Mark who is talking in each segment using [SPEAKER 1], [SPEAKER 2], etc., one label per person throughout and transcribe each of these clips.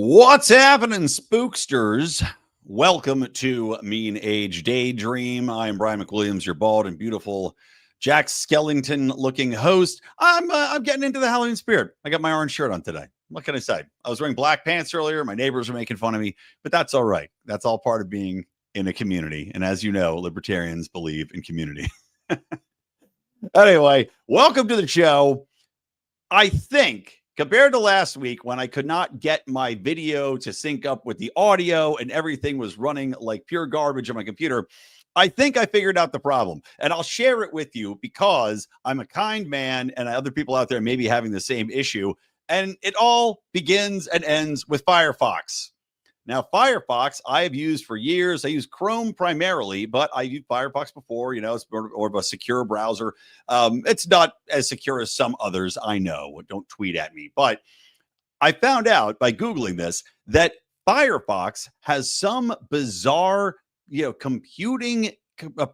[SPEAKER 1] What's happening, spooksters? Welcome to Mean Age Daydream. I'm Brian McWilliams, your bald and beautiful Jack Skellington-looking host. I'm getting into the Halloween spirit. I got my orange shirt on today. What can I say? I was wearing black pants earlier. My neighbors were making fun of me, but that's all right. That's all part of being in a community. And as you know, libertarians believe in community. Anyway, welcome to the show. I think compared to last week when I could not get my video to sync up with the audio and everything was running like pure garbage on my computer, I think I figured out the problem. And I'll share it with you because I'm a kind man and other people out there may be having the same issue. And it all begins and ends with Firefox. Now, Firefox, I have used for years. I use Chrome primarily, but I used Firefox before. You know, it's more of a secure browser. It's not as secure as some others, I know. Don't tweet at me. But I found out by Googling this that Firefox has some bizarre, computing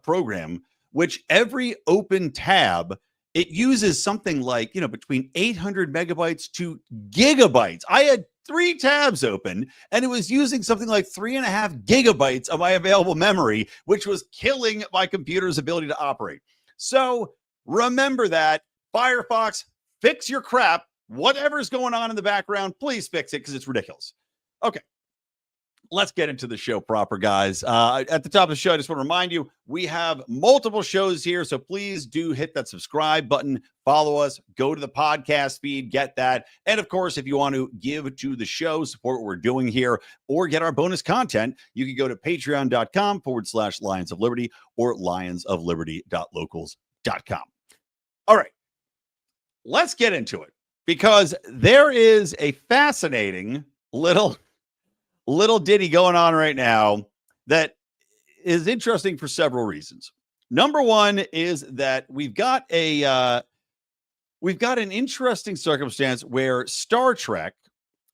[SPEAKER 1] program, which every open tab, it uses something like, between 800 megabytes to gigabytes. I had 3 tabs open and it was using something like 3.5 gigabytes of my available memory, which was killing my computer's ability to operate. So remember that. Firefox, fix your crap. Whatever's going on in the background, please fix it because it's ridiculous. Okay. Let's get into the show proper, guys. At the top of the show, I just want to remind you, we have multiple shows here, so please do hit that subscribe button, follow us, go to the podcast feed, get that. And, of course, if you want to give to the show, support what we're doing here, or get our bonus content, you can go to patreon.com/Lions of Liberty or lionsofliberty.locals.com. All right, let's get into it because there is a fascinating little ditty going on right now that is interesting for several reasons. Number one is that we've got an interesting circumstance where Star Trek,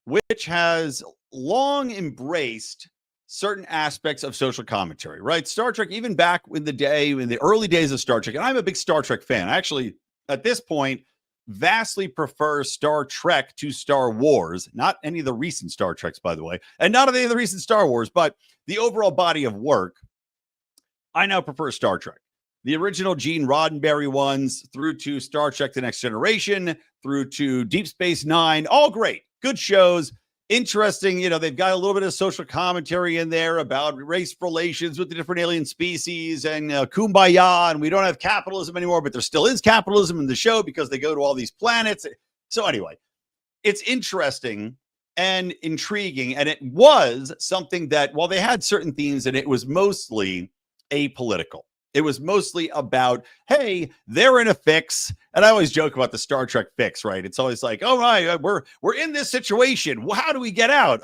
[SPEAKER 1] which has long embraced certain aspects of social commentary, right? Star Trek, even back in the early days of Star Trek, and I'm a big Star Trek fan. Actually, at this point, vastly prefer Star Trek to Star Wars. Not any of the recent Star Treks, by the way, and not any of the recent Star Wars, but the overall body of work. I now prefer Star Trek. The original Gene Roddenberry ones through to Star Trek The Next Generation, through to Deep Space Nine, all great. Good shows. Interesting. They've got a little bit of social commentary in there about race relations with the different alien species and kumbaya, and we don't have capitalism anymore, but there still is capitalism in the show because they go to all these planets. So anyway, it's interesting and intriguing, and it was something that, while they had certain themes, and it was mostly apolitical. It was mostly about, hey, they're in a fix. And I always joke about the Star Trek fix, right? It's always like, oh, right, we're in this situation. Well, how do we get out?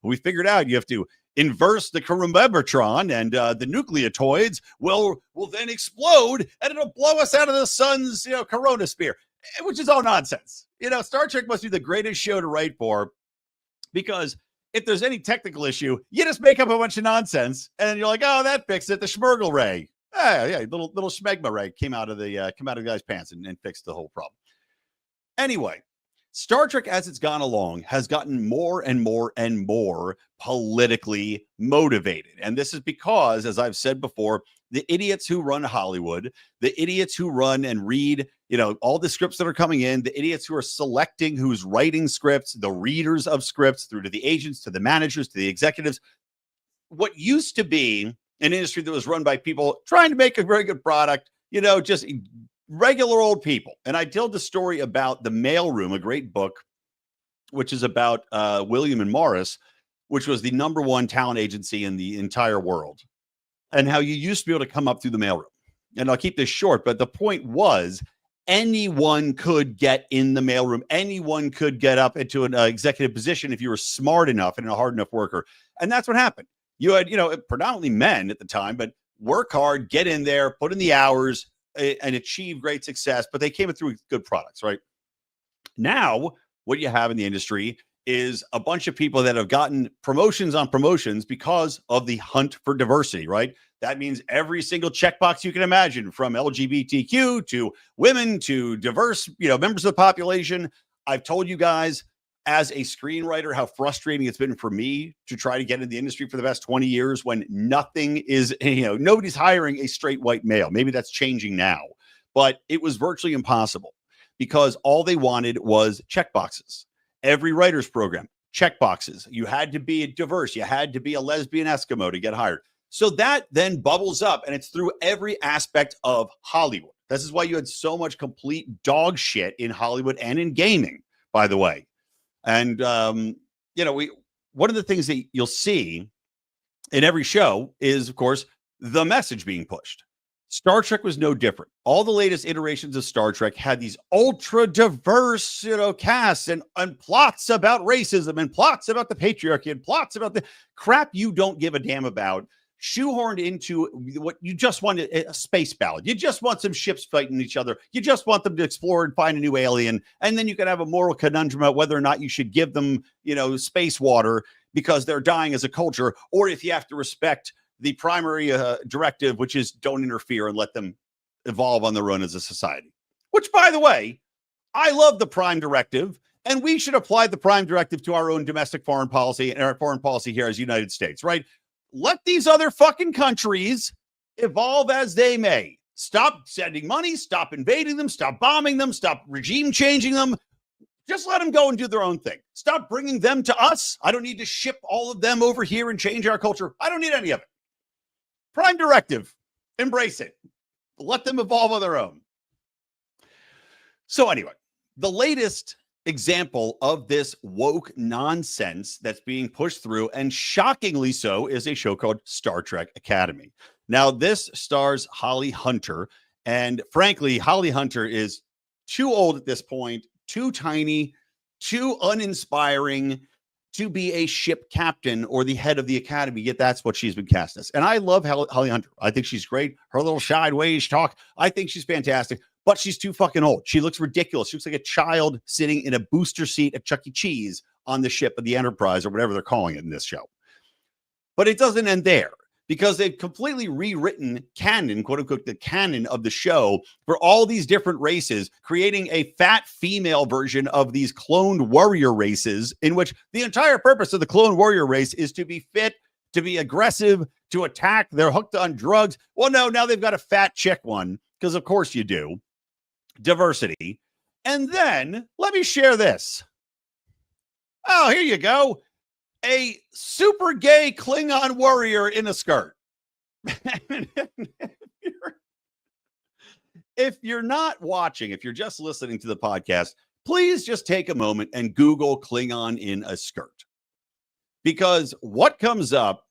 [SPEAKER 1] We figured out you have to inverse the Corumbebatron and the nucleotoids will then explode and it'll blow us out of the sun's, coronosphere, which is all nonsense. Star Trek must be the greatest show to write for because if there's any technical issue, you just make up a bunch of nonsense, and you're like, "Oh, that fixed it." The Schmergel ray, little schmegma ray came out of the guy's pants and fixed the whole problem. Anyway, Star Trek, as it's gone along, has gotten more and more and more politically motivated, and this is because, as I've said before, the idiots who run Hollywood, the idiots who run and read, all the scripts that are coming in, the idiots who are selecting who's writing scripts, the readers of scripts, through to the agents, to the managers, to the executives. What used to be an industry that was run by people trying to make a very good product, just regular old people. And I told the story about The Mailroom, a great book, which is about William and Morris, which was the #1 talent agency in the entire world, and how you used to be able to come up through the mailroom. And I'll keep this short, but the point was anyone could get in the mailroom. Anyone could get up into an executive position if you were smart enough and a hard enough worker. And that's what happened. You had, predominantly men at the time, but work hard, get in there, put in the hours, and achieve great success. But they came through good products, right? Now, what you have in the industry is a bunch of people that have gotten promotions on promotions because of the hunt for diversity, right? That means every single checkbox you can imagine, from LGBTQ to women to diverse, members of the population. I've told you guys as a screenwriter, how frustrating it's been for me to try to get in the industry for the past 20 years when nothing is, nobody's hiring a straight white male. Maybe that's changing now, but it was virtually impossible because all they wanted was checkboxes. Every writer's program, checkboxes. You had to be diverse. You had to be a lesbian Eskimo to get hired. So that then bubbles up, and it's through every aspect of Hollywood. This is why you had so much complete dog shit in Hollywood and in gaming, by the way. And, one of the things that you'll see in every show is, of course, the message being pushed. Star Trek was no different. All the latest iterations of Star Trek had these ultra diverse, casts and plots about racism and plots about the patriarchy and plots about the crap you don't give a damn about, shoehorned into what you just want, a space ballad. You just want some ships fighting each other. You just want them to explore and find a new alien. And then you can have a moral conundrum about whether or not you should give them, space water because they're dying as a culture, or if you have to respect the primary directive, which is don't interfere and let them evolve on their own as a society. Which, by the way, I love the prime directive, and we should apply the prime directive to our own domestic foreign policy and our foreign policy here as the United States, right? Let these other fucking countries evolve as they may. Stop sending money, stop invading them, stop bombing them, stop regime changing them. Just let them go and do their own thing. Stop bringing them to us. I don't need to ship all of them over here and change our culture. I don't need any of it. Prime directive, embrace it. Let them evolve on their own. So anyway, the latest example of this woke nonsense that's being pushed through, and shockingly so, is a show called Star Trek Academy. Now, this stars Holly Hunter, and frankly, Holly Hunter is too old at this point, too tiny, too uninspiring to be a ship captain or the head of the academy, yet that's what she's been cast as. And I love Holly Hunter. I think she's great. Her little sideways talk, I think she's fantastic, but she's too fucking old. She looks ridiculous. She looks like a child sitting in a booster seat at Chuck E. Cheese on the ship of the Enterprise or whatever they're calling it in this show. But it doesn't end there, because they've completely rewritten canon, quote unquote, the canon of the show for all these different races, creating a fat female version of these cloned warrior races, in which the entire purpose of the clone warrior race is to be fit, to be aggressive, to attack. They're hooked on drugs. Well, no, now they've got a fat chick one, because of course you do. Diversity. And then let me share this. Oh, here you go. A super gay Klingon warrior in a skirt. If you're not watching, if you're just listening to the podcast, please just take a moment and Google Klingon in a skirt. Because what comes up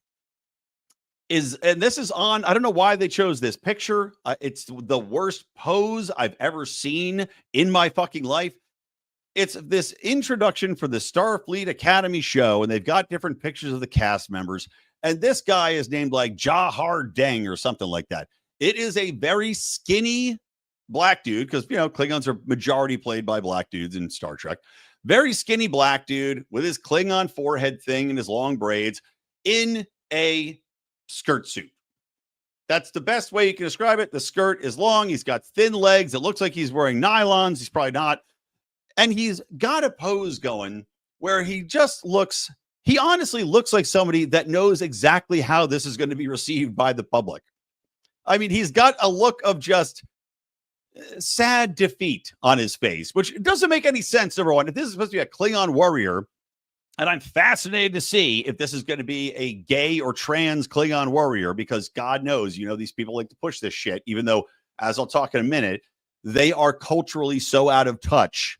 [SPEAKER 1] is, and this is on, I don't know why they chose this picture. It's the worst pose I've ever seen in my fucking life. It's this introduction for the Starfleet Academy show, and they've got different pictures of the cast members. And this guy is named like Jahar Deng or something like that. It is a very skinny black dude, because, Klingons are majority played by black dudes in Star Trek. Very skinny black dude with his Klingon forehead thing and his long braids in a skirt suit. That's the best way you can describe it. The skirt is long. He's got thin legs. It looks like he's wearing nylons. He's probably not. And he's got a pose going where he honestly looks like somebody that knows exactly how this is going to be received by the public. I mean, he's got a look of just sad defeat on his face, which doesn't make any sense, everyone. If this is supposed to be a Klingon warrior, and I'm fascinated to see if this is going to be a gay or trans Klingon warrior, because God knows, these people like to push this shit, even though, as I'll talk in a minute, they are culturally so out of touch.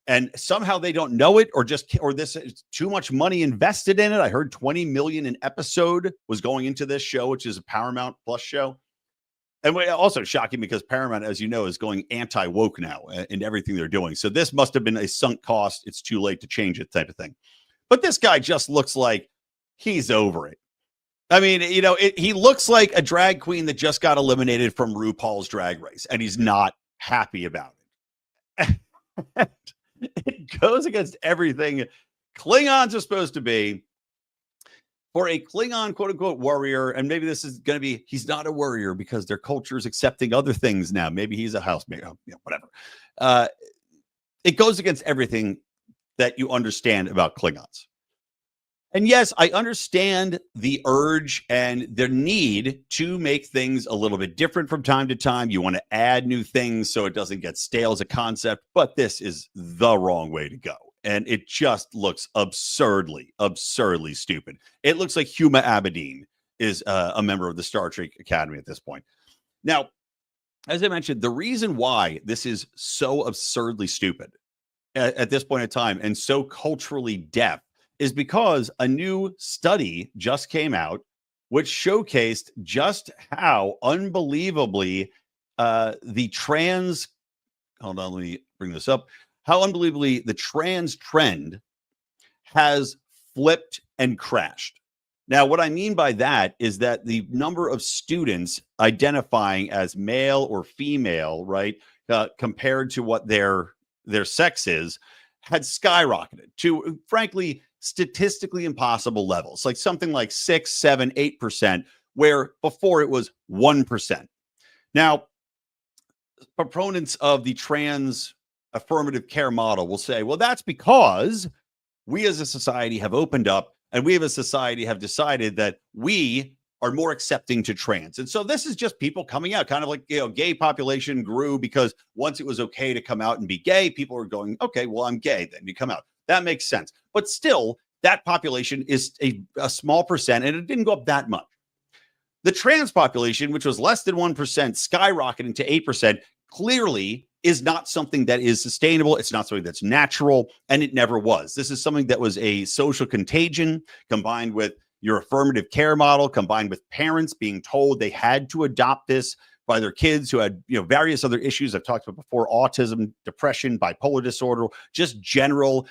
[SPEAKER 1] And somehow they don't know it, or this is too much money invested in it. I heard $20 million an episode was going into this show, which is a Paramount Plus show. And also shocking, because Paramount, as you know, is going anti-woke now in everything they're doing. So this must have been a sunk cost. It's too late to change it type of thing. But this guy just looks like he's over it. I mean, he looks like a drag queen that just got eliminated from RuPaul's Drag Race, and he's not happy about it. It goes against everything Klingons are supposed to be. For a Klingon, quote unquote, warrior, and maybe this is going to be, he's not a warrior because their culture is accepting other things now. Maybe he's a housemaid, whatever. It goes against everything that you understand about Klingons. And yes, I understand the urge and the need to make things a little bit different from time to time. You want to add new things so it doesn't get stale as a concept, but this is the wrong way to go. And it just looks absurdly stupid. It looks like Huma Abedin is a member of the Star Trek Academy at this point. Now, as I mentioned, the reason why this is so absurdly stupid at this point in time and so culturally deaf is because a new study just came out which showcased just how unbelievably the trans, hold on, let me bring this up, how unbelievably the trans trend has flipped and crashed. Now, what I mean by that is that the number of students identifying as male or female, right, compared to what their sex is, had skyrocketed to, frankly, statistically impossible levels, like something like 6, 7, 8%, where before it was 1%. Now, proponents of the trans affirmative care model will say, well, that's because we as a society have opened up and we as a society have decided that we are more accepting to trans. And so this is just people coming out, kind of like, gay population grew because once it was okay to come out and be gay, people were going, okay, well, I'm gay, then you come out. That makes sense. But still, that population is a small percent, and it didn't go up that much. The trans population, which was less than 1%, skyrocketing to 8%, clearly is not something that is sustainable. It's not something that's natural, and it never was. This is something that was a social contagion combined with your affirmative care model, combined with parents being told they had to adopt this by their kids who had, various other issues I've talked about before: autism, depression, bipolar disorder, just general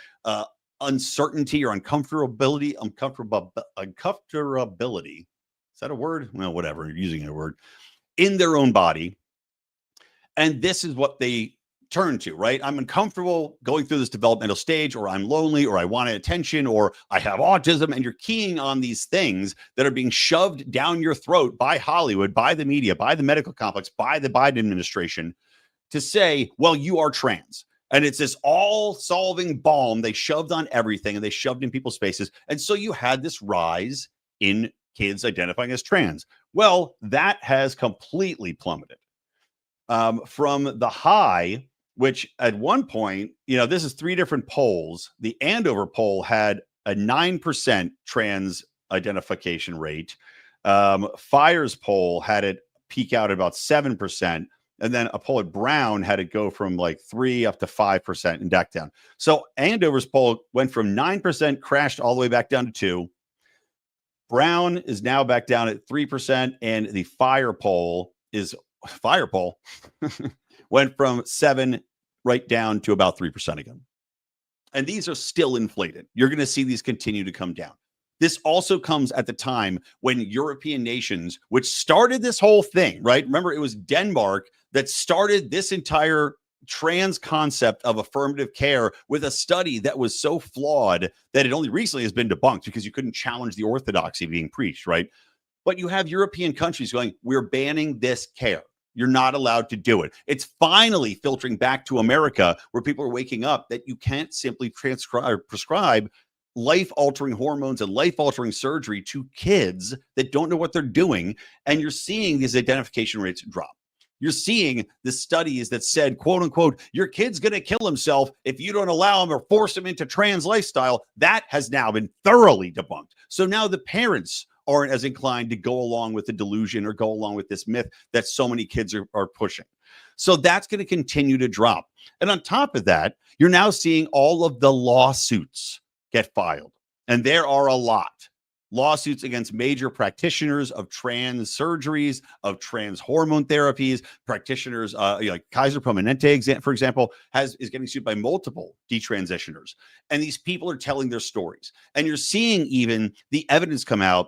[SPEAKER 1] uncertainty or uncomfortability. Is that a word? Well, whatever, you're using a word in their own body. And this is what they turn to, right? I'm uncomfortable going through this developmental stage, or I'm lonely, or I want attention, or I have autism. And you're keying on these things that are being shoved down your throat by Hollywood, by the media, by the medical complex, by the Biden administration to say, well, you are trans. And it's this all-solving balm they shoved on everything, and they shoved in people's faces. And so you had this rise in kids identifying as trans. Well, that has completely plummeted from the high, which at one point, this is 3 different polls. The Andover poll had a 9% trans identification rate. Fire's poll had it peak out at about 7%. And then a poll at Brown had it go from like 3 up to 5% and back down. So Andover's poll went from 9%, crashed all the way back down to 2. Brown is now back down at 3%. And the Fire poll went from 7 right down to about 3% again. And these are still inflated. You're going to see these continue to come down. This also comes at the time when European nations, which started this whole thing, right? Remember, it was Denmark that started this entire trans concept of affirmative care with a study that was so flawed that it only recently has been debunked because you couldn't challenge the orthodoxy being preached, right? But you have European countries going, we're banning this care. You're not allowed to do it. It's finally filtering back to America, where people are waking up that you can't simply prescribe life-altering hormones and life-altering surgery to kids that don't know what they're doing. And you're seeing these identification rates drop. You're seeing the studies that said, quote unquote, your kid's going to kill himself if you don't allow him or force him into trans lifestyle. That has now been thoroughly debunked. So now the parents aren't as inclined to go along with the delusion or go along with this myth that so many kids are pushing. So that's going to continue to drop. And on top of that, you're now seeing all of the lawsuits get filed. And there are a lot. Lawsuits against major practitioners of trans surgeries, of trans hormone therapies, practitioners like Kaiser Permanente, for example, is getting sued by multiple detransitioners. And these people are telling their stories. And you're seeing even the evidence come out.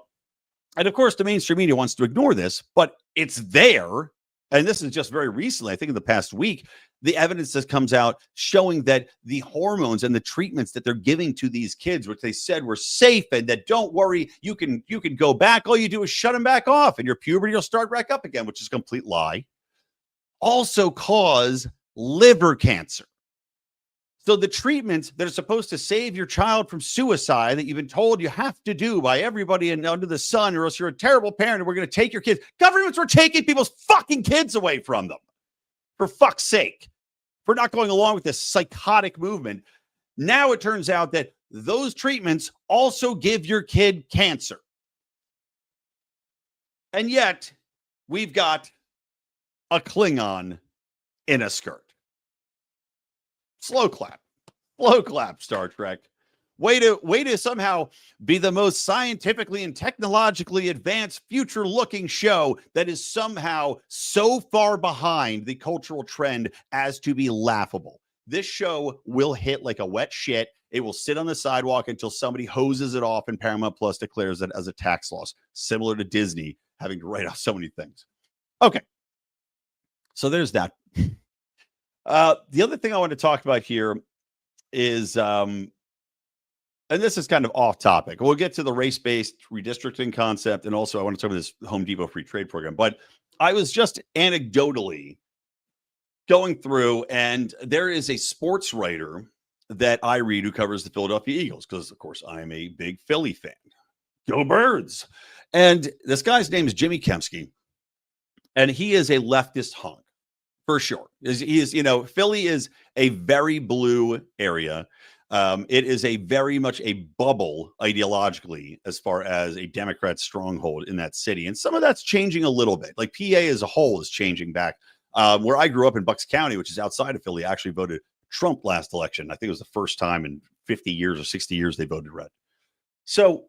[SPEAKER 1] And of course, the mainstream media wants to ignore this, but it's there. And this is just very recently, I think in the past week, the evidence that comes out showing that the hormones and the treatments that they're giving to these kids, which they said were safe and that don't worry, you can go back. All you do is shut them back off and your puberty will start back up again, which is a complete lie. Also cause liver cancer. So the treatments that are supposed to save your child from suicide that you've been told you have to do by everybody and under the sun, or else you're a terrible parent and we're going to take your kids. Governments were taking people's fucking kids away from them. For fuck's sake. For not going along with this psychotic movement. Now it turns out that those treatments also give your kid cancer. And yet we've got a Klingon in a skirt. Slow clap, Star Trek. Way to somehow be the most scientifically and technologically advanced future-looking show that is somehow so far behind the cultural trend as to be laughable. This show will hit like a wet shit. It will sit on the sidewalk until somebody hoses it off and Paramount Plus declares it as a tax loss, similar to Disney having to write off so many things. Okay. So there's that. The other thing I want to talk about here is, and this is kind of off topic. We'll get to the race-based redistricting concept, and also I want to talk about this Home Depot free trade program. But I was just anecdotally going through, and there is a sports writer that I read who covers the Philadelphia Eagles, because, of course, I am a big Philly fan. Go Birds! And this guy's name is Jimmy Kempski, and he is a leftist hunk. For sure. He is, Philly is a very blue area. It is a very much a bubble ideologically as far as a Democrat stronghold in that city. And some of that's changing a little bit. Like PA as a whole is changing back. Where I grew up in Bucks County, which is outside of Philly, actually voted Trump last election. I think it was the first time in 50 years or 60 years they voted red. So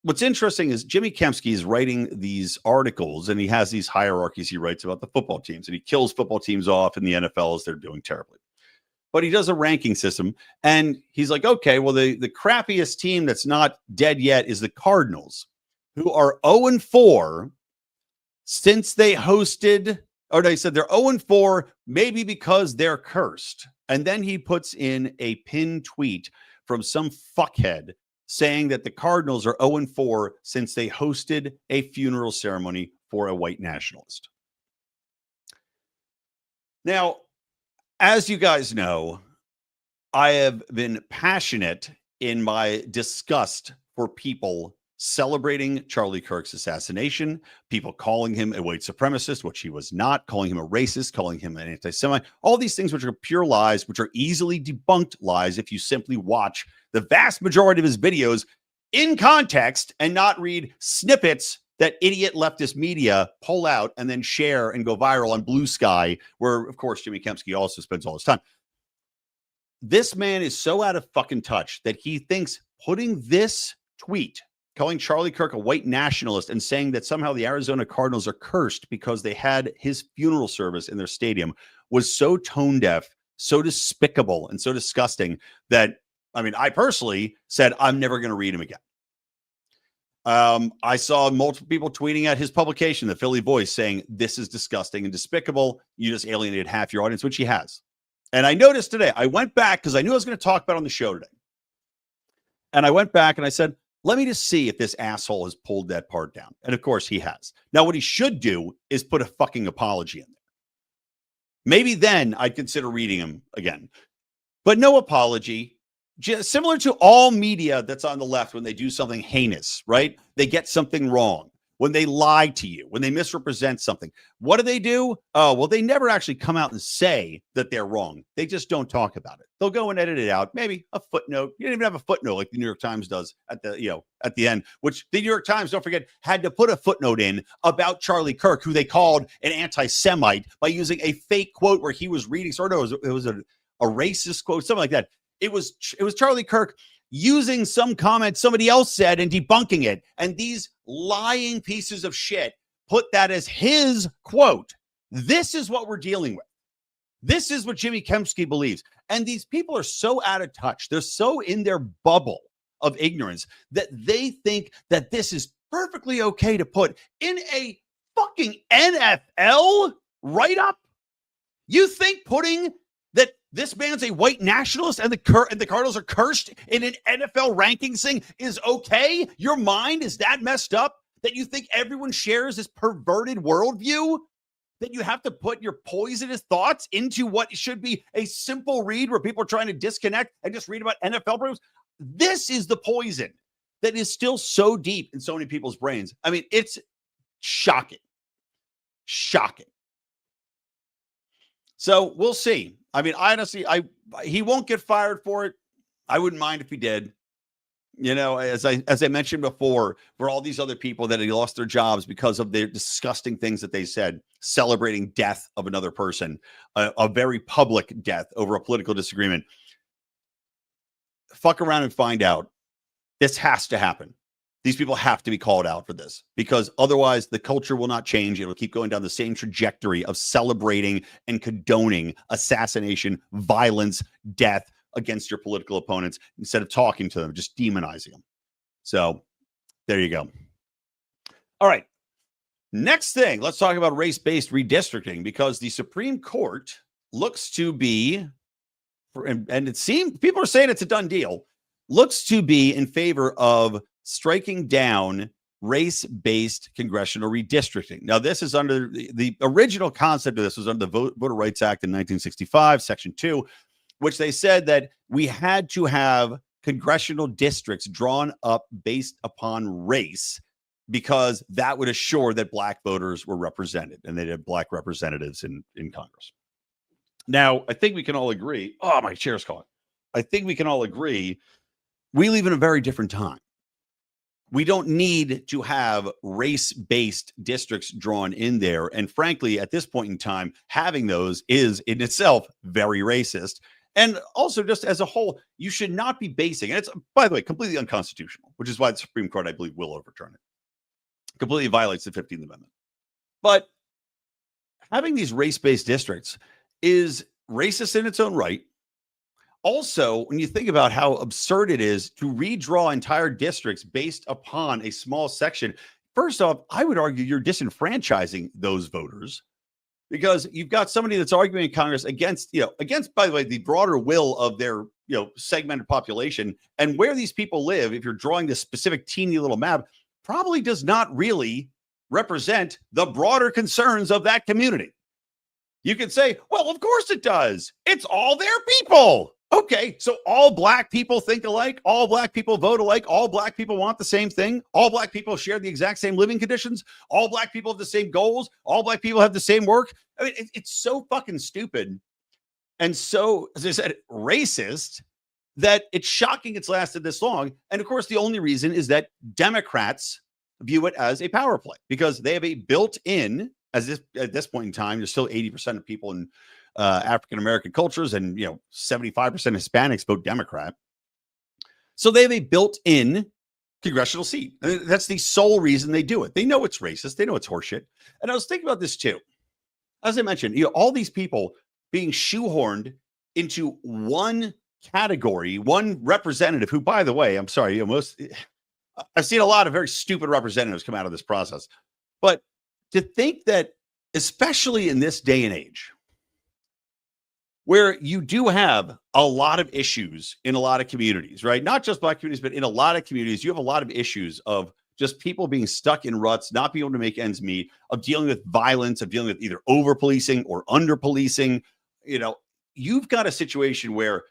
[SPEAKER 1] what's interesting is Jimmy Kempski is writing these articles, and he has these hierarchies he writes about the football teams, and he kills football teams off in the NFL as they're doing terribly. But he does a ranking system, and he's like, okay, well, the crappiest team that's not dead yet is the Cardinals, who are 0-4 since they hosted, or they said they're 0-4, maybe because they're cursed. And then he puts in a pinned tweet from some fuckhead saying that the Cardinals are 0-4 since they hosted a funeral ceremony for a white nationalist. Now, as you guys know, I have been passionate in my disgust for people celebrating Charlie Kirk's assassination, people calling him a white supremacist, which he was not, calling him a racist, calling him an anti-Semite, all these things which are pure lies, which are easily debunked lies if you simply watch the vast majority of his videos in context and not read snippets that idiot leftist media pull out and then share and go viral on Blue Sky, where, of course, Jimmy Kempski also spends all his time. This man is so out of fucking touch that he thinks putting this tweet, calling Charlie Kirk a white nationalist and saying that somehow the Arizona Cardinals are cursed because they had his funeral service in their stadium, was so tone deaf, so despicable, and so disgusting that, I mean, I personally said, I'm never going to read him again. I saw multiple people tweeting at his publication, the Philly Voice, saying, this is disgusting and despicable. You just alienated half your audience, which he has. And I noticed today, I went back because I knew I was going to talk about it on the show today. And I went back and I said, let me just see if this asshole has pulled that part down. And of course he has. Now, what he should do is put a fucking apology in there. Maybe then I'd consider reading him again. But no apology. Just similar to all media that's on the left when they do something heinous, right? They get something wrong. When they lie to you, when they misrepresent something. What do? Oh, well, they never actually come out and say that they're wrong. They just don't talk about it. They'll go and edit it out. Maybe a footnote. You don't even have a footnote like the New York Times does at the end, which the New York Times, don't forget, had to put a footnote in about Charlie Kirk, who they called an anti-Semite by using a fake quote where he was reading, it was a racist quote, something like that. It was Charlie Kirk using some comment somebody else said and debunking it. And these lying pieces of shit put that as his quote. This is what we're dealing with. This is what Jimmy Kempski believes. And these people are so out of touch. They're so in their bubble of ignorance that they think that this is perfectly okay to put in a fucking NFL write-up. You think putting that this man's a white nationalist and the Cardinals are cursed in an NFL rankings thing is okay? Your mind is that messed up that you think everyone shares this perverted worldview? that you have to put your poisonous thoughts into what should be a simple read where people are trying to disconnect and just read about NFL programs. This is the poison that is still so deep in so many people's brains. I mean, it's shocking. Shocking. So we'll see. I mean, honestly, he won't get fired for it. I wouldn't mind if he did. You know, as I mentioned before, for all these other people that had lost their jobs because of their disgusting things that they said, celebrating death of another person, a very public death over a political disagreement. Fuck around and find out. This has to happen. These people have to be called out for this, because otherwise the culture will not change. It'll keep going down the same trajectory of celebrating and condoning assassination, violence, death against your political opponents instead of talking to them, just demonizing them. So there you go. All right. Next thing, let's talk about race-based redistricting, because the Supreme Court looks to be, and it seems people are saying it's a done deal, looks to be in favor of striking down race-based congressional redistricting. Now, this is under the original concept of this was under the Voter Rights Act in 1965, Section 2, which they said that we had to have congressional districts drawn up based upon race, because that would assure that black voters were represented and they'd have black representatives in Congress. Now, I think we can all agree. Oh, my chair's caught. I think we can all agree we live in a very different time. We don't need to have race-based districts drawn in there. And frankly, at this point in time, having those is in itself very racist. And also, just as a whole, you should not be basing, and it's, by the way, completely unconstitutional, which is why the Supreme Court, I believe, will overturn it. Completely violates the 15th Amendment. But having these race-based districts is racist in its own right. Also, when you think about how absurd it is to redraw entire districts based upon a small section, first off, I would argue you're disenfranchising those voters, because you've got somebody that's arguing in Congress against, by the way, the broader will of their, segmented population. And where these people live, if you're drawing this specific teeny little map, probably does not really represent the broader concerns of that community. You could say, well, of course it does. It's all their people. Okay, so all black people think alike, all black people vote alike, all black people want the same thing, all black people share the exact same living conditions, all black people have the same goals, all black people have the same work. I mean, it's so fucking stupid and so, as I said, racist that it's shocking it's lasted this long. And of course, the only reason is that Democrats view it as a power play, because they have a built-in, at this point in time, there's still 80% of people in African-American cultures, and 75% Hispanics vote Democrat. So they have a built-in congressional seat. That's the sole reason they do it. They know it's racist. They know it's horseshit. And I was thinking about this too. As I mentioned, all these people being shoehorned into one category, one representative who, by the way, I'm sorry, I've seen a lot of very stupid representatives come out of this process. But to think that, especially in this day and age, where you do have a lot of issues in a lot of communities, right? Not just black communities, but in a lot of communities, you have a lot of issues of just people being stuck in ruts, not being able to make ends meet, of dealing with violence, of dealing with either over-policing or under-policing. You've got a situation where,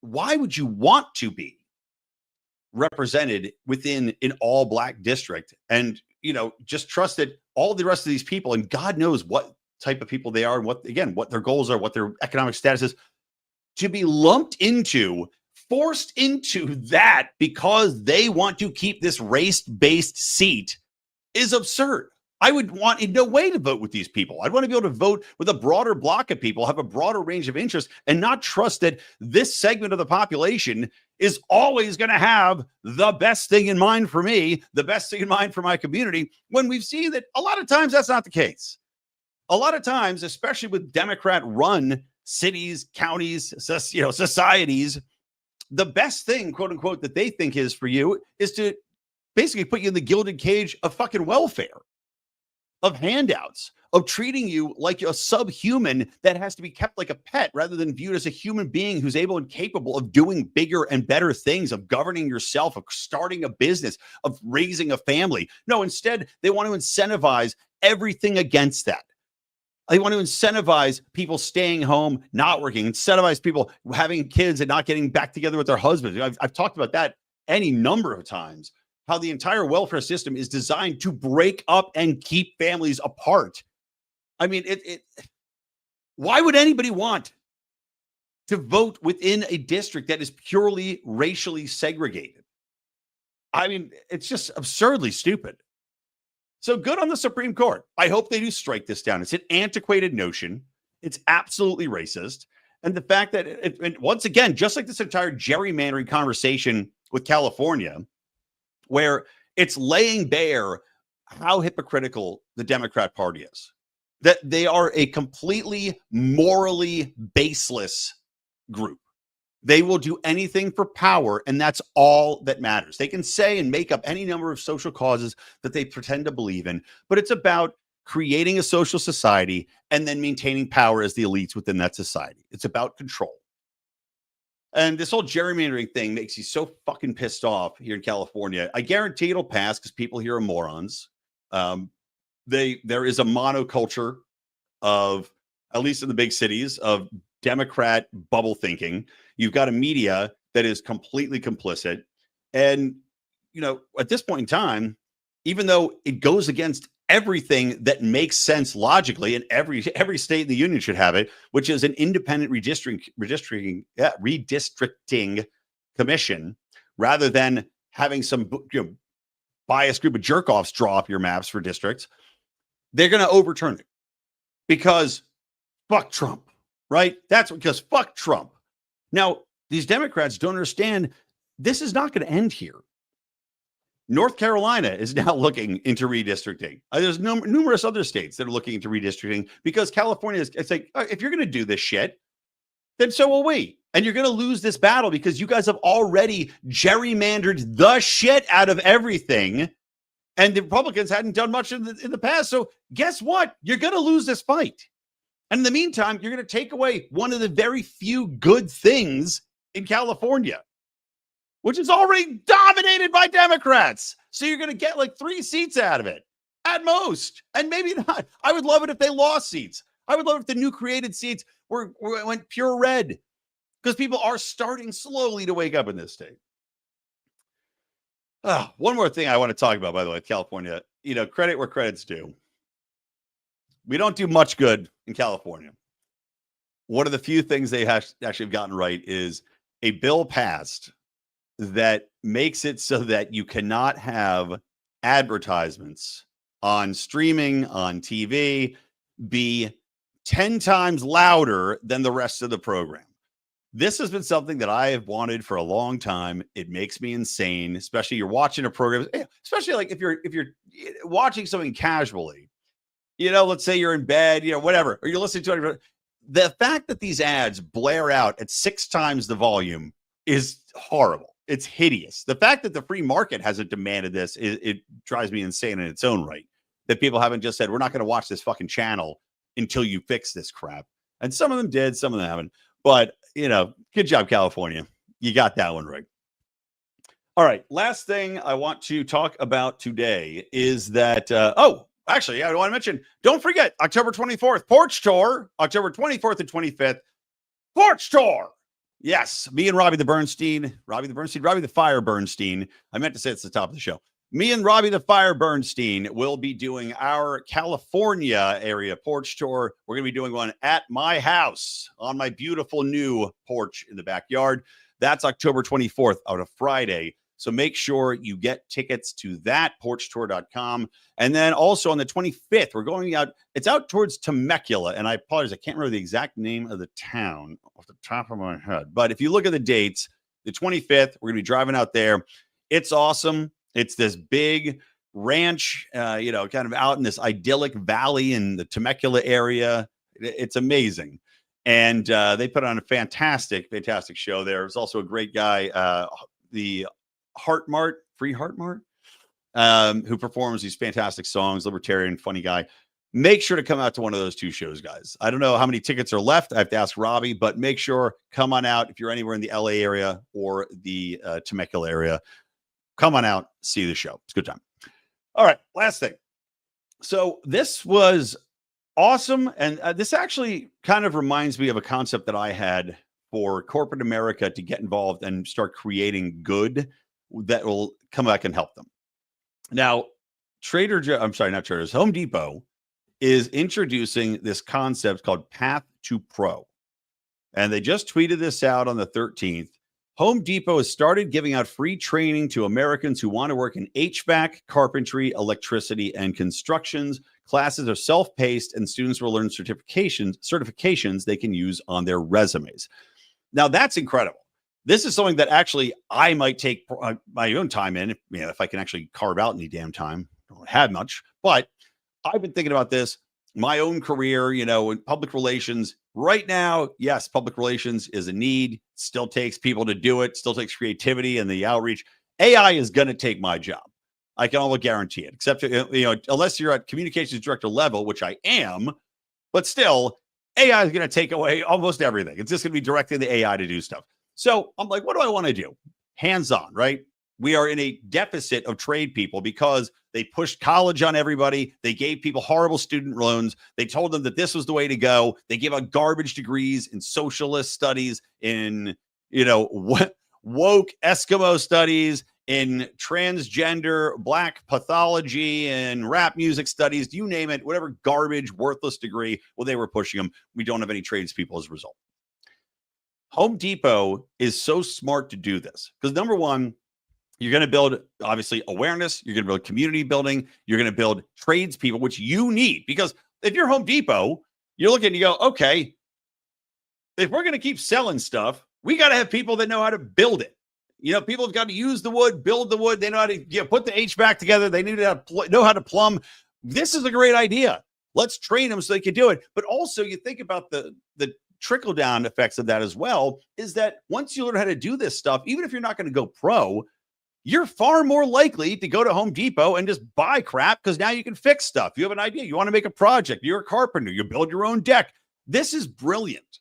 [SPEAKER 1] why would you want to be represented within an all-black district and, just trust that all the rest of these people, and God knows what type of people they are and what their goals are, what their economic status is, to be forced into that because they want to keep this race-based seat is absurd. I would want in no way to vote with these people. I'd want to be able to vote with a broader block of people, have a broader range of interests, and not trust that this segment of the population is always going to have the best thing in mind for me, the best thing in mind for my community, when we've seen that a lot of times that's not the case. A lot of times, especially with Democrat-run cities, counties, societies, the best thing, quote unquote, that they think is for you is to basically put you in the gilded cage of fucking welfare, of handouts, of treating you like a subhuman that has to be kept like a pet rather than viewed as a human being who's able and capable of doing bigger and better things, of governing yourself, of starting a business, of raising a family. No, instead, they want to incentivize everything against that. They want to incentivize people staying home, not working, incentivize people having kids and not getting back together with their husbands. I've talked about that any number of times, how the entire welfare system is designed to break up and keep families apart. I mean, why would anybody want to vote within a district that is purely racially segregated? I mean, it's just absurdly stupid. So good on the Supreme Court. I hope they do strike this down. It's an antiquated notion. It's absolutely racist. And the fact that, and once again, just like this entire gerrymandering conversation with California, where it's laying bare how hypocritical the Democrat Party is, that they are a completely morally baseless group. They will do anything for power, and that's all that matters. They can say and make up any number of social causes that they pretend to believe in, but it's about creating a social society and then maintaining power as the elites within that society. It's about control. And this whole gerrymandering thing makes you so fucking pissed off here in California. I guarantee it'll pass because people here are morons. There is a monoculture of, at least in the big cities, of Democrat bubble thinking. You've got a media that is completely complicit. And, you know, at this point in time, even though it goes against everything that makes sense logically, and every state in the union should have it, which is an independent redistricting commission, rather than having some biased group of jerk-offs draw up your maps for districts, they're going to overturn it because fuck Trump, right? That's because fuck Trump. Now, these Democrats don't understand this is not going to end here. North Carolina is now looking into redistricting. There's numerous other states that are looking into redistricting because California is, it's like, if you're going to do this shit, then so will we. And you're going to lose this battle because you guys have already gerrymandered the shit out of everything. And the Republicans hadn't done much in the past. So guess what? You're going to lose this fight. And in the meantime, you're going to take away one of the very few good things in California, which is already dominated by Democrats. So you're going to get like 3 seats out of it at most. And maybe not. I would love it if they lost seats. I would love it if the new created seats went pure red, because people are starting slowly to wake up in this state. One more thing I want to talk about, by the way, California, credit where credit's due. We don't do much good in California. One of the few things they actually have gotten right is a bill passed that makes it so that you cannot have advertisements on streaming, on TV, be 10 times louder than the rest of the program. This has been something that I have wanted for a long time. It makes me insane, especially you're watching a program, especially like if you're watching something casually, let's say you're in bed, whatever, or you're listening to it. The fact that these ads blare out at 6 times the volume is horrible. It's hideous. The fact that the free market hasn't demanded this, it drives me insane in its own right. That people haven't just said, we're not going to watch this fucking channel until you fix this crap. And some of them did, some of them haven't. But, good job, California. You got that one right. All right. Last thing I want to talk about today is that, actually, I want to mention, don't forget, October 24th, Porch Tour, October 24th and 25th, Porch Tour. Yes, me and Robbie the Fire Bernstein. I meant to say it's the top of the show. Me and Robbie the Fire Bernstein will be doing our California area porch tour. We're going to be doing one at my house on my beautiful new porch in the backyard. That's October 24th out of Friday. So make sure you get tickets to that, porchtour.com. And then also on the 25th, we're going out. It's out towards Temecula. And I apologize, I can't remember the exact name of the town off the top of my head. But if you look at the dates, the 25th, we're going to be driving out there. It's awesome. It's this big ranch, kind of out in this idyllic valley in the Temecula area. It's amazing. And they put on a fantastic show there. There's also a great guy, the Free Heart Mart, who performs these fantastic songs, libertarian, funny guy. Make sure to come out to one of those 2 shows, guys. I don't know how many tickets are left. I have to ask Robbie, but make sure, come on out if you're anywhere in the LA area or the Temecula area. Come on out, see the show. It's a good time. All right, last thing. So this was awesome. And this actually kind of reminds me of a concept that I had for corporate America to get involved and start creating good that will come back and help them. Now, I'm sorry, not Traders, Home Depot is introducing this concept called Path to Pro. And they just tweeted this out on the 13th. Home Depot has started giving out free training to Americans who want to work in HVAC, carpentry, electricity, and constructions. Classes are self-paced, and students will learn certifications they can use on their resumes. Now, that's incredible. This is something that actually I might take my own time in, if I can actually carve out any damn time. I don't have much, but I've been thinking about this, my own career, in public relations. Right now, yes, public relations is a need. Still takes people to do it. Still takes creativity and the outreach. AI is going to take my job. I can almost guarantee it, except, unless you're at communications director level, which I am, but still, AI is going to take away almost everything. It's just going to be directing the AI to do stuff. So I'm like, what do I want to do? Hands-on, right? We are in a deficit of trade people because they pushed college on everybody. They gave people horrible student loans. They told them that this was the way to go. They gave out garbage degrees in socialist studies, in, woke Eskimo studies, in transgender Black pathology, and rap music studies, you name it, whatever garbage, worthless degree. Well, they were pushing them. We don't have any tradespeople as a result. Home Depot is so smart to do this because, number one, you're going to build, obviously, awareness. You're going to build community building. You're going to build tradespeople, which you need. Because if you're Home Depot, you're looking and you go, okay, if we're going to keep selling stuff, we got to have people that know how to build it. People have got to use the wood, build the wood. They know how to put the HVAC together. They need to know how to plumb. This is a great idea. Let's train them so they can do it. But also, you think about the trickle-down effects of that as well, is that once you learn how to do this stuff, even if you're not going to go pro, you're far more likely to go to Home Depot and just buy crap because now you can fix stuff. You have an idea. You want to make a project. You're a carpenter. You build your own deck. This is brilliant.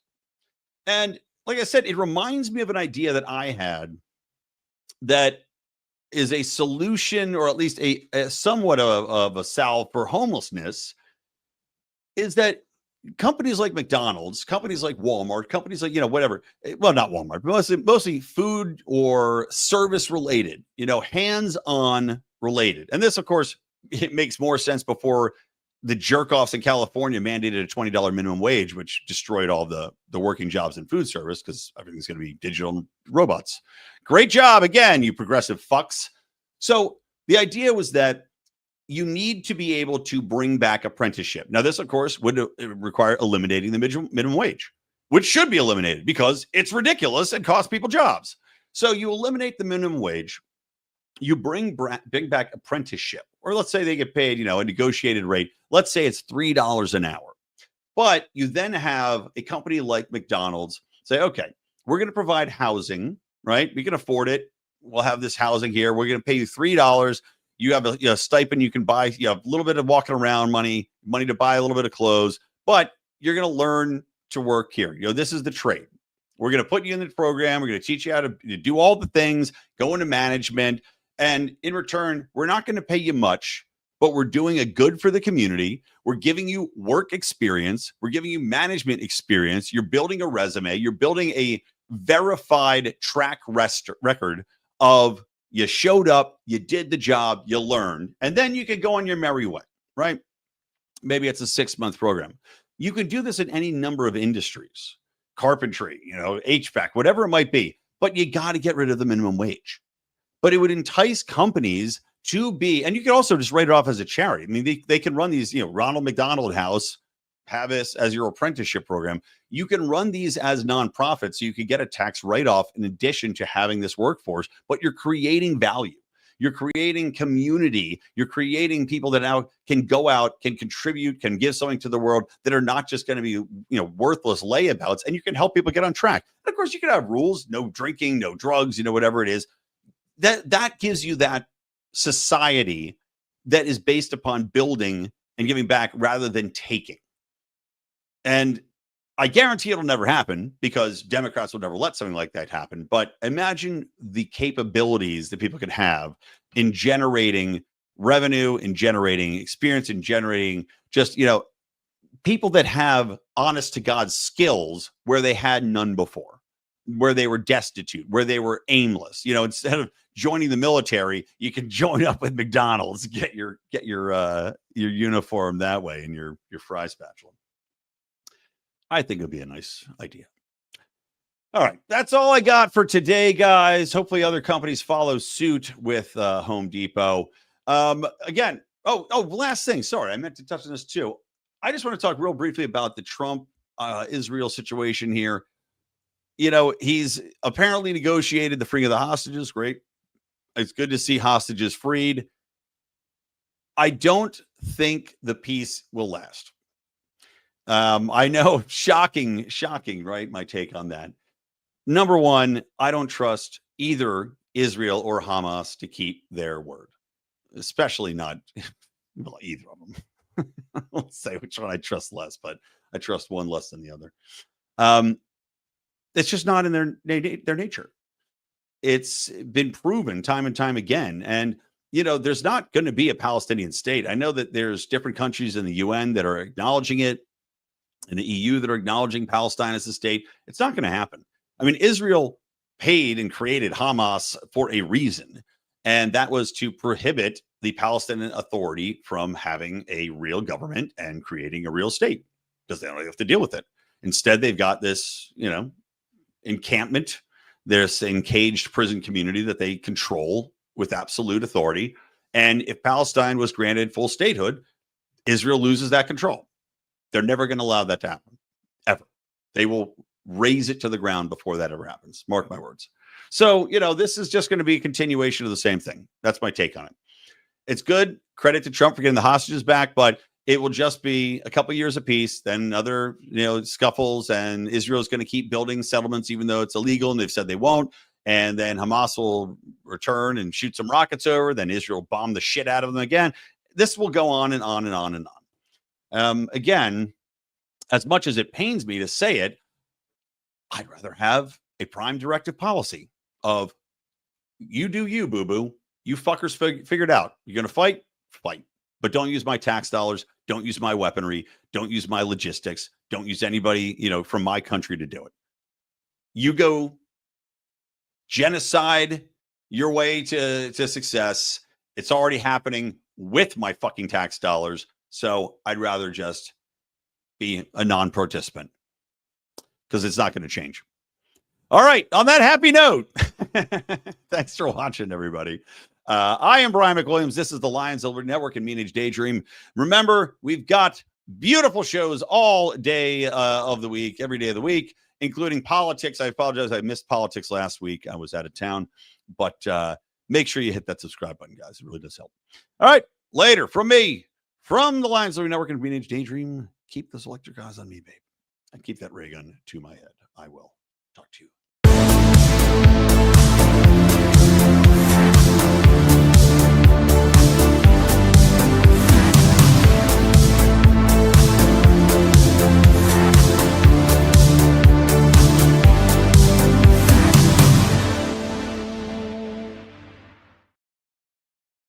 [SPEAKER 1] And like I said, it reminds me of an idea that I had that is a solution, or at least a somewhat of a salve for homelessness, is that companies like McDonald's, companies like Walmart, companies like, whatever, well, not Walmart, but mostly food or service related, hands-on related. And this, of course, it makes more sense before the jerk-offs in California mandated a $20 minimum wage, which destroyed all the working jobs in food service because everything's going to be digital robots. Great job, again, you progressive fucks. So the idea was that you need to be able to bring back apprenticeship. Now, this, of course, would require eliminating the minimum wage, which should be eliminated because it's ridiculous and costs people jobs. So you eliminate the minimum wage, you bring back apprenticeship, or let's say they get paid, a negotiated rate. Let's say it's $3 an hour. But you then have a company like McDonald's say, okay, we're going to provide housing, right? We can afford it. We'll have this housing here. We're going to pay you $3. You have a stipend you can buy, you have a little bit of walking around money to buy a little bit of clothes, but you're going to learn to work here. This is the trade. We're going to put you in the program. We're going to teach you how to do all the things, go into management. And in return, we're not going to pay you much, but we're doing a good for the community. We're giving you work experience. We're giving you management experience. You're building a resume. You're building a verified track record of you showed up, you did the job, you learned, and then you can go on your merry way, right? Maybe it's a 6-month program. You can do this in any number of industries, carpentry, HVAC, whatever it might be, but you got to get rid of the minimum wage. But it would entice companies to be, and you can also just write it off as a charity. I mean, they can run these, Ronald McDonald House, have this as your apprenticeship program. You can run these as nonprofits, so you can get a tax write-off in addition to having this workforce, but you're creating value. You're creating community. You're creating people that now can go out, can contribute, can give something to the world, that are not just going to be, worthless layabouts, and you can help people get on track. And of course, you can have rules, no drinking, no drugs, whatever it is. That gives you that society that is based upon building and giving back rather than taking. And I guarantee it'll never happen because Democrats will never let something like that happen. But imagine the capabilities that people can have in generating revenue, in generating experience, in generating just, people that have honest to God skills where they had none before, where they were destitute, where they were aimless. You know, instead of joining the military, you can join up with McDonald's, get your uniform that way and your fry spatula. I think it would be a nice idea. All right, that's all I got for today, guys. Hopefully other companies follow suit with Home Depot. Again, last thing. Sorry, I meant to touch on this too. I just want to talk real briefly about the Trump Israel situation here. You know, he's apparently negotiated the freeing of the hostages. Great. It's good to see hostages freed. I don't think the peace will last. I know, shocking, right? My take on that. Number one, I don't trust either Israel or Hamas to keep their word, especially not either of them. Let's say which one I trust less, but I trust one less than the other. It's just not in their nature. It's been proven time and time again. And, you know, there's not going to be a Palestinian state. I know that there's different countries in the UN that are acknowledging it, and the EU that are acknowledging Palestine as a state. It's not going to happen. I mean, Israel paid and created Hamas for a reason, and that was to prohibit the Palestinian Authority from having a real government and creating a real state, because they don't have to deal with it. Instead, they've got this, you know, encampment, this encaged prison community that they control with absolute authority. And if Palestine was granted full statehood, Israel loses that control. They're never going to allow that to happen, ever. They will raise it to the ground before that ever happens. Mark my words. So, you know, this is just going to be a continuation of the same thing. That's my take on it. It's good. Credit to Trump for getting the hostages back, but it will just be a couple years of peace, then other, you know, scuffles, and Israel's going to keep building settlements, even though it's illegal, and they've said they won't. And then Hamas will return and shoot some rockets over. Then Israel bomb the shit out of them again. This will go on and on and on and on. Again, as much as it pains me to say it, I'd rather have a prime directive policy of you do you, boo-boo. You fuckers figure it out. You're going to fight? Fight. But don't use my tax dollars. Don't use my weaponry. Don't use my logistics. Don't use anybody, you know, from my country to do it. You go genocide your way to success. It's already happening with my fucking tax dollars. So I'd rather just be a non-participant, because it's not going to change. All right. On that happy note, thanks for watching, everybody. I am Brian McWilliams. This is the Lions Over Network and Mean Age Daydream. Remember, we've got beautiful shows all day of the week, every day of the week, including politics. I apologize. I missed politics last week. I was out of town, but make sure you hit that subscribe button, guys. It really does help. All right. Later, from me, from the Lions Over Network and Mean Age Daydream, keep those electric eyes on me, babe, and keep that ray gun to my head. I will talk to you